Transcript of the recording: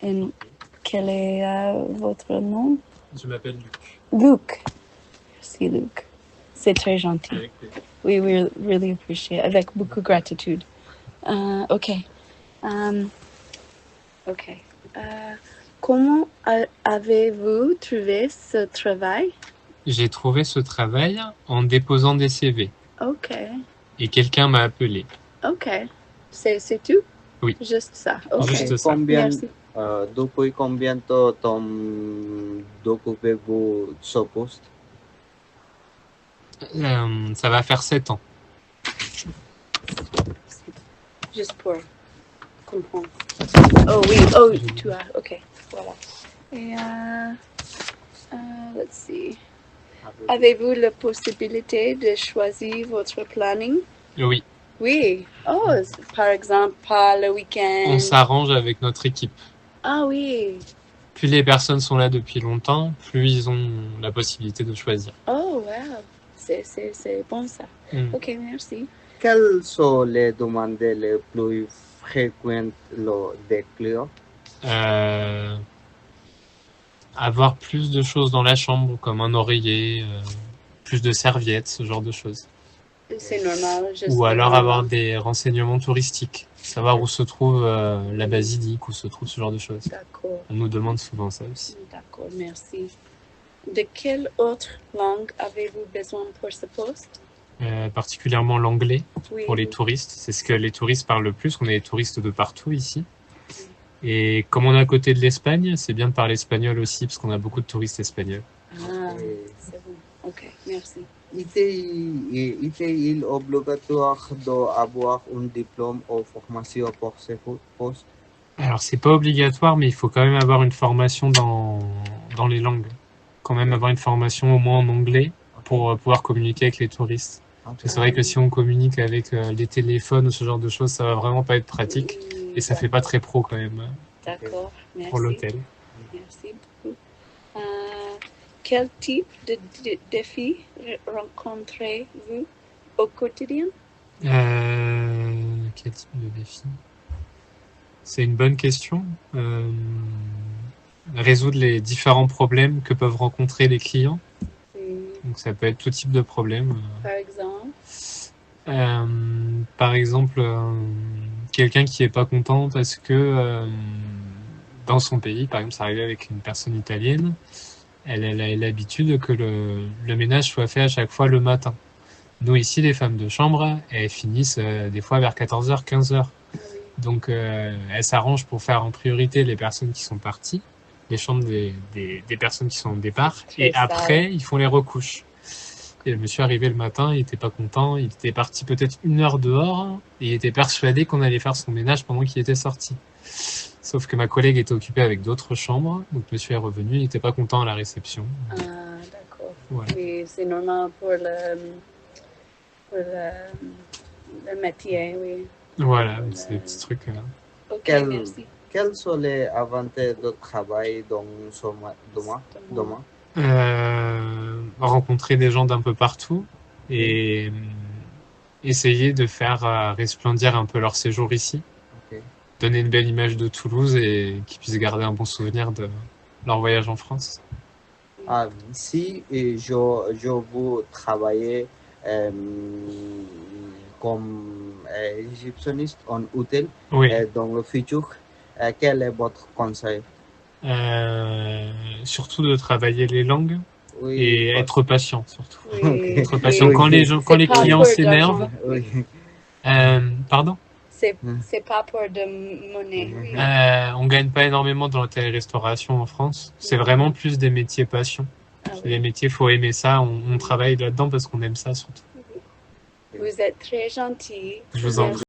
Et quel est votre nom? Je m'appelle Luc. Luc. Merci, Luc. C'est très gentil. Avec plaisir. We really appreciate, avec beaucoup de gratitude. Ok. Ok. Comment avez-vous trouvé ce travail? J'ai trouvé ce travail en déposant des CV. Ok. Et quelqu'un m'a appelé. Ok. C'est tout? Oui. Juste ça. Ok. Juste ça. Merci. Depuis combien de temps d'occupez-vous ce poste? Ça va faire 7 ans. Juste pour comprendre. Oh oui, tu as. Ok, voilà. Et let's see. Avez-vous la possibilité de choisir votre planning? Oui. Oui. Oh, par exemple, pas le week-end. On s'arrange avec notre équipe. Ah oui. Plus les personnes sont là depuis longtemps, plus ils ont la possibilité de choisir. Oh, wow. C'est bon ça. Ok, merci. Quelles sont les demandes les plus fréquentes des clients? Avoir plus de choses dans la chambre, comme un oreiller, plus de serviettes, ce genre de choses. C'est normal. Ou alors avoir des renseignements touristiques, savoir où se trouve la basilique, où se trouve ce genre de choses. D'accord. On nous demande souvent ça aussi. D'accord, merci. De quelle autre langue avez-vous besoin pour ce poste? Particulièrement l'anglais Oui. pour les touristes. C'est ce que les touristes parlent le plus. On a des touristes de partout ici. Et comme on est à côté de l'Espagne, c'est bien de parler espagnol aussi, parce qu'on a beaucoup de touristes espagnols. Ah, c'est bon. Ok, merci. Est-il obligatoire d'avoir un diplôme ou formation pour ce poste? Alors, c'est pas obligatoire, mais il faut quand même avoir une formation dans les langues. Quand même avoir une formation au moins en anglais pour pouvoir communiquer avec les touristes. Parce que c'est vrai que si on communique avec les téléphones ou ce genre de choses, ça va vraiment pas être pratique. Et ça fait pas très pro quand même. D'accord, merci. Pour l'hôtel. Merci beaucoup. Quel type de défi rencontrez-vous au quotidien? Quel type de défi? C'est une bonne question. Résoudre les différents problèmes que peuvent rencontrer les clients. Donc ça peut être tout type de problème. Par exemple, quelqu'un qui est pas content parce que dans son pays, par exemple, ça arrivait avec une personne italienne, elle a l'habitude que le ménage soit fait à chaque fois le matin. Nous ici, les femmes de chambre, elles finissent des fois vers 14h, 15h. Donc elles s'arrangent pour faire en priorité les personnes qui sont parties, les chambres des personnes qui sont au départ, et après ils font les recouches. Et le monsieur arrivé le matin, il était pas content, il était parti peut-être 1 heure dehors, et il était persuadé qu'on allait faire son ménage pendant qu'il était sorti. Sauf que ma collègue était occupée avec d'autres chambres, donc monsieur est revenu, il n'était pas content à la réception. Ah, d'accord. Voilà. Oui, c'est normal pour le métier, oui. Voilà, c'est des petits trucs. Ok, merci. Quels sont les avantages de travail dans ce domaine? Rencontrer des gens d'un peu partout et essayer de faire resplendir un peu leur séjour ici. Okay. Donner une belle image de Toulouse et qu'ils puissent garder un bon souvenir de leur voyage en France. Si je veux travailler comme réceptionniste en hôtel dans le futur, quel est votre conseil? Surtout de travailler les langues et être patient surtout. Okay. Être patient quand les clients s'énervent. Pardon? C'est pas pour de monnaie. On gagne pas énormément dans l'hôtellerie-restauration en France. C'est vraiment plus des métiers passion. C'est des métiers, faut aimer ça. On travaille là-dedans parce qu'on aime ça surtout. Vous êtes très gentil. Je vous en prie.